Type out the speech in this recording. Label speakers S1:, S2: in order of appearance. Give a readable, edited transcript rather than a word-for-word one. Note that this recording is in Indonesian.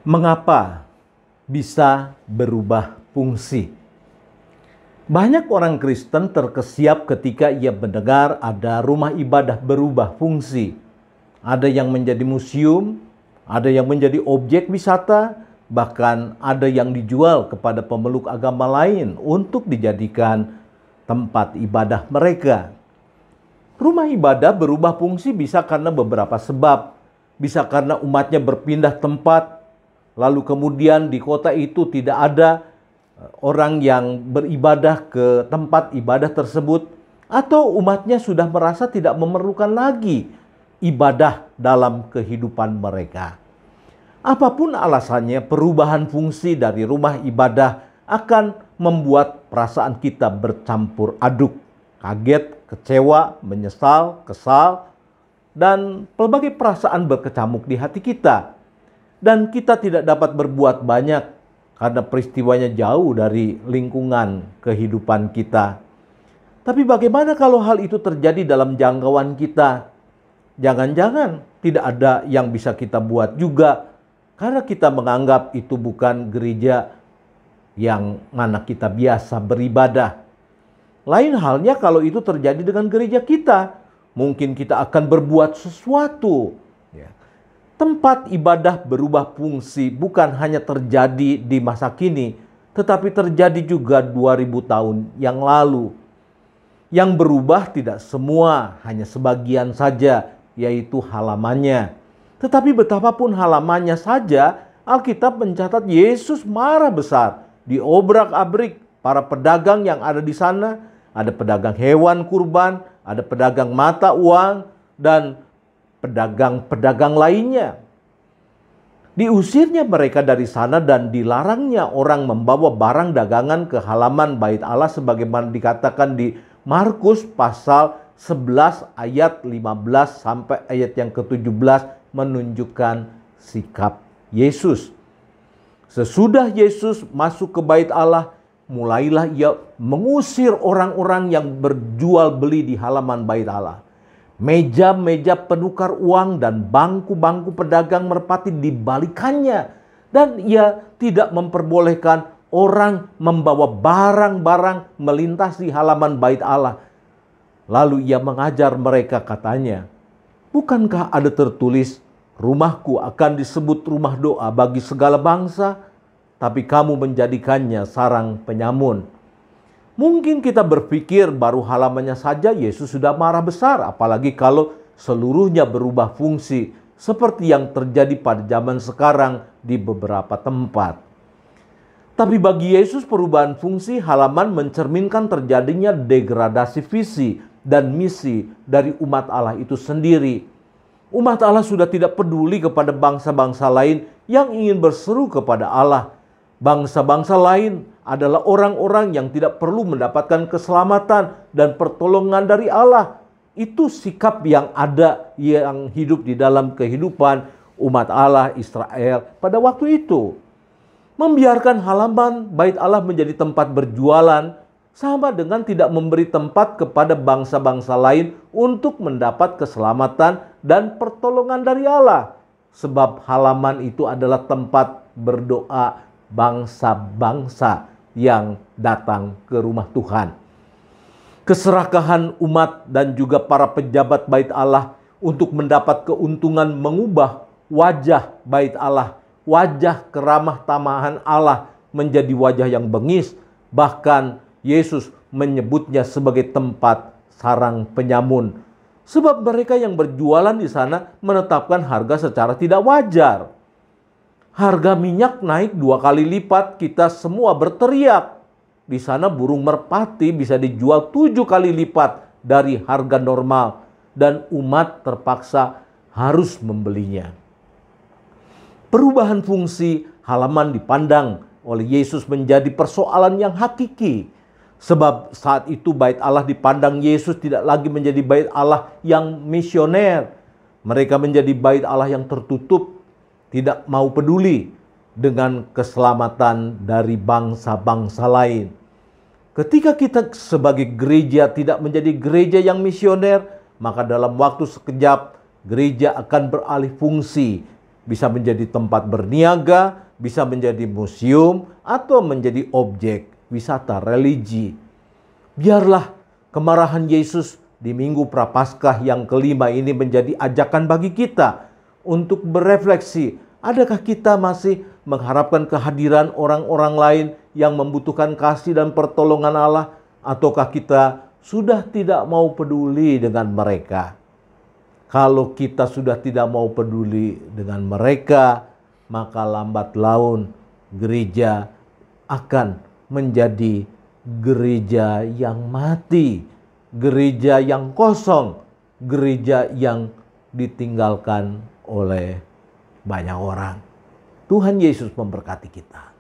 S1: Mengapa bisa berubah fungsi? Banyak orang Kristen terkesiap ketika ia mendengar ada rumah ibadah berubah fungsi. Ada yang menjadi museum, ada yang menjadi objek wisata, bahkan ada yang dijual kepada pemeluk agama lain untuk dijadikan tempat ibadah mereka. Rumah ibadah berubah fungsi bisa karena beberapa sebab. Bisa karena umatnya berpindah tempat, lalu kemudian di kota itu tidak ada orang yang beribadah ke tempat ibadah tersebut, atau umatnya sudah merasa tidak memerlukan lagi ibadah dalam kehidupan mereka. Apapun alasannya, perubahan fungsi dari rumah ibadah akan membuat perasaan kita bercampur aduk, kaget, kecewa, menyesal, kesal, dan pelbagai perasaan berkecamuk di hati kita. Dan kita tidak dapat berbuat banyak karena peristiwanya jauh dari lingkungan kehidupan kita. Tapi bagaimana kalau hal itu terjadi dalam jangkauan kita? Jangan-jangan tidak ada yang bisa kita buat juga karena kita menganggap itu bukan gereja yang mana kita biasa beribadah. Lain halnya kalau itu terjadi dengan gereja kita. Mungkin kita akan berbuat sesuatu. Tempat ibadah berubah fungsi bukan hanya terjadi di masa kini, tetapi terjadi juga 2000 tahun yang lalu. Yang berubah tidak semua, hanya sebagian saja, yaitu halamannya. Tetapi betapapun halamannya saja, Alkitab mencatat Yesus marah besar, diobrak-abrik para pedagang yang ada di sana. Ada pedagang hewan kurban, ada pedagang mata uang, dan pedagang-pedagang lainnya. Diusirnya mereka dari sana dan dilarangnya orang membawa barang dagangan ke halaman bait Allah sebagaimana dikatakan di Markus pasal 11 ayat 15 sampai ayat yang ke-17 menunjukkan sikap Yesus. Sesudah Yesus masuk ke bait Allah, mulailah ia mengusir orang-orang yang berjual beli di halaman bait Allah. Meja-meja penukar uang dan bangku-bangku pedagang merpati dibalikannya. Dan ia tidak memperbolehkan orang membawa barang-barang melintasi halaman bait Allah. Lalu ia mengajar mereka, katanya, "Bukankah ada tertulis, rumahku akan disebut rumah doa bagi segala bangsa? Tapi kamu menjadikannya sarang penyamun." Mungkin kita berpikir baru halamannya saja Yesus sudah marah besar, apalagi kalau seluruhnya berubah fungsi seperti yang terjadi pada zaman sekarang di beberapa tempat. Tapi bagi Yesus perubahan fungsi halaman mencerminkan terjadinya degradasi visi dan misi dari umat Allah itu sendiri. Umat Allah sudah tidak peduli kepada bangsa-bangsa lain yang ingin berseru kepada Allah. Bangsa-bangsa lain adalah orang-orang yang tidak perlu mendapatkan keselamatan dan pertolongan dari Allah. Itu sikap yang ada, yang hidup di dalam kehidupan umat Allah Israel pada waktu itu. Membiarkan halaman bait Allah menjadi tempat berjualan sama dengan tidak memberi tempat kepada bangsa-bangsa lain untuk mendapat keselamatan dan pertolongan dari Allah. Sebab halaman itu adalah tempat berdoa bangsa-bangsa yang datang ke rumah Tuhan. Keserakahan umat dan juga para pejabat bait Allah untuk mendapat keuntungan mengubah wajah bait Allah, wajah keramah tamahan Allah menjadi wajah yang bengis. Bahkan Yesus menyebutnya sebagai tempat sarang penyamun. Sebab mereka yang berjualan di sana menetapkan harga secara tidak wajar. Harga minyak naik 2 kali lipat, kita semua berteriak. Di sana burung merpati bisa dijual 7 kali lipat dari harga normal. Dan umat terpaksa harus membelinya. Perubahan fungsi halaman dipandang oleh Yesus menjadi persoalan yang hakiki. Sebab saat itu bait Allah dipandang Yesus tidak lagi menjadi bait Allah yang misioner. Mereka menjadi bait Allah yang tertutup, tidak mau peduli dengan keselamatan dari bangsa-bangsa lain. Ketika kita sebagai gereja tidak menjadi gereja yang misioner, maka dalam waktu sekejap gereja akan beralih fungsi bisa menjadi tempat berniaga, bisa menjadi museum, atau menjadi objek wisata religi. Biarlah kemarahan Yesus di Minggu Prapaskah yang kelima ini menjadi ajakan bagi kita untuk berefleksi. Adakah kita masih mengharapkan kehadiran orang-orang lain yang membutuhkan kasih dan pertolongan Allah? Ataukah kita sudah tidak mau peduli dengan mereka? Kalau kita sudah tidak mau peduli dengan mereka, maka lambat laun gereja akan menjadi gereja yang mati, gereja yang kosong, gereja yang ditinggalkan oleh banyak orang. Tuhan Yesus memberkati kita.